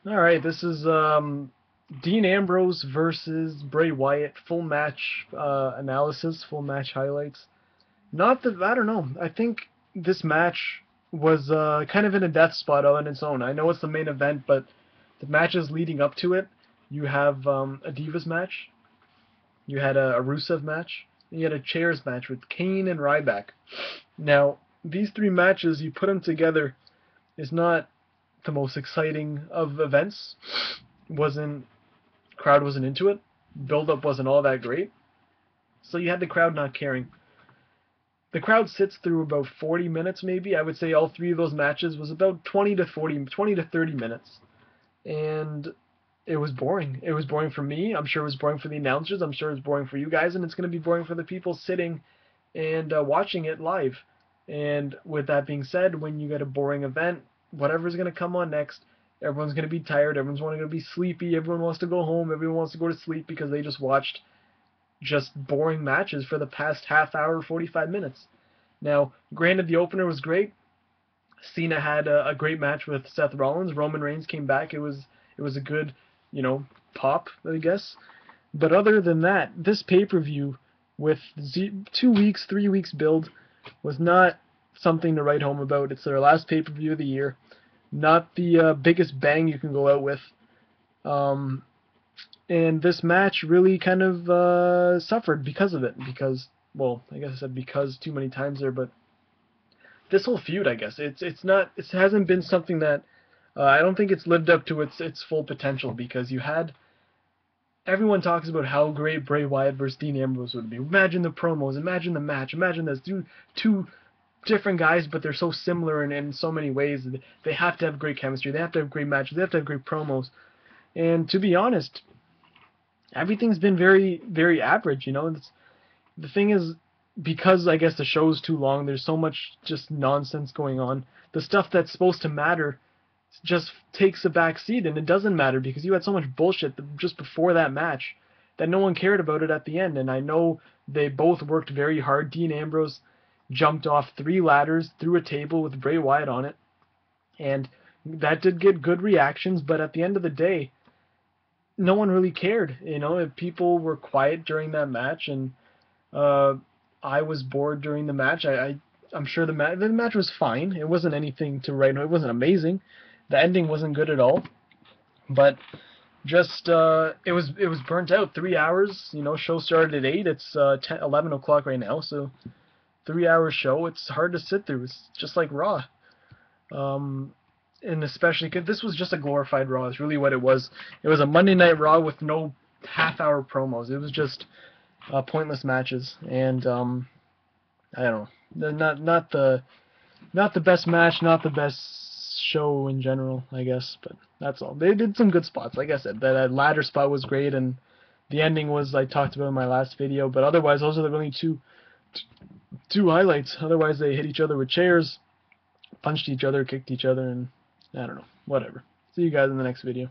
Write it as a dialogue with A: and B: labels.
A: Alright, this is Dean Ambrose versus Bray Wyatt. Full match analysis, full match highlights. Not that, I don't know. I think this match was kind of in a death spot on its own. I know it's the main event, but the matches leading up to it, you have a Divas match, you had a Rusev match, and you had a Chairs match with Kane and Ryback. Now, these three matches, you put them together, is not the most exciting of events. Crowd wasn't into it. Build up wasn't all that great. So you had the crowd not caring. The crowd sits through about 40 minutes maybe. I would say all three of those matches was about 20 to 30 minutes. And it was boring. It was boring for me. I'm sure it was boring for the announcers. I'm sure it was boring for you guys, and it's going to be boring for the people sitting and watching it live. And with that being said, when you get a boring event, whatever's going to come on next, everyone's going to be tired, everyone's going to be sleepy, everyone wants to go home, everyone wants to go to sleep because they just watched just boring matches for the past half hour, 45 minutes. Now, granted, the opener was great. Cena had a great match with Seth Rollins. Roman Reigns came back. It was a good, pop, I guess. But other than that, this pay-per-view with 2 weeks, 3 weeks build was not something to write home about. It's their last pay-per-view of the year. Not the biggest bang you can go out with. And this match really kind of suffered because of it. Because, well, I guess I said because too many times there, but this whole feud, I guess, it hasn't been something that I don't think it's lived up to its full potential, because you had everyone talks about how great Bray Wyatt versus Dean Ambrose would be. Imagine the promos, imagine the match, imagine this. Two different guys, but they're so similar in so many ways. They have to have great chemistry. They have to have great matches. They have to have great promos. And to be honest, everything's been very, very average. The thing is, because I guess the show's too long, there's so much just nonsense going on. The stuff that's supposed to matter just takes a back seat, and it doesn't matter because you had so much bullshit just before that match that no one cared about it at the end. And I know they both worked very hard. Dean Ambrose jumped off 3 ladders through a table with Bray Wyatt on it, and that did get good reactions, but at the end of the day, no one really cared. If people were quiet during that match, and I was bored during the match. I'm sure the match was fine. It wasn't anything to write. It wasn't amazing. The ending wasn't good at all, but just it was burnt out. 3 hours. Show started at 8. It's 11 o'clock right now, so 3 hour show. It's hard to sit through. It's just like Raw. And especially because this was just a glorified Raw. It's really what it was. It was a Monday Night Raw with no half-hour promos. It was just pointless matches, and I don't know. Not the best match, not the best show in general, I guess. But that's all. They did some good spots, like I said. That ladder spot was great, and the ending was, I talked about in my last video. But otherwise, those are the really two highlights. Otherwise, they hit each other with chairs, punched each other, kicked each other, and I don't know. Whatever. See you guys in the next video.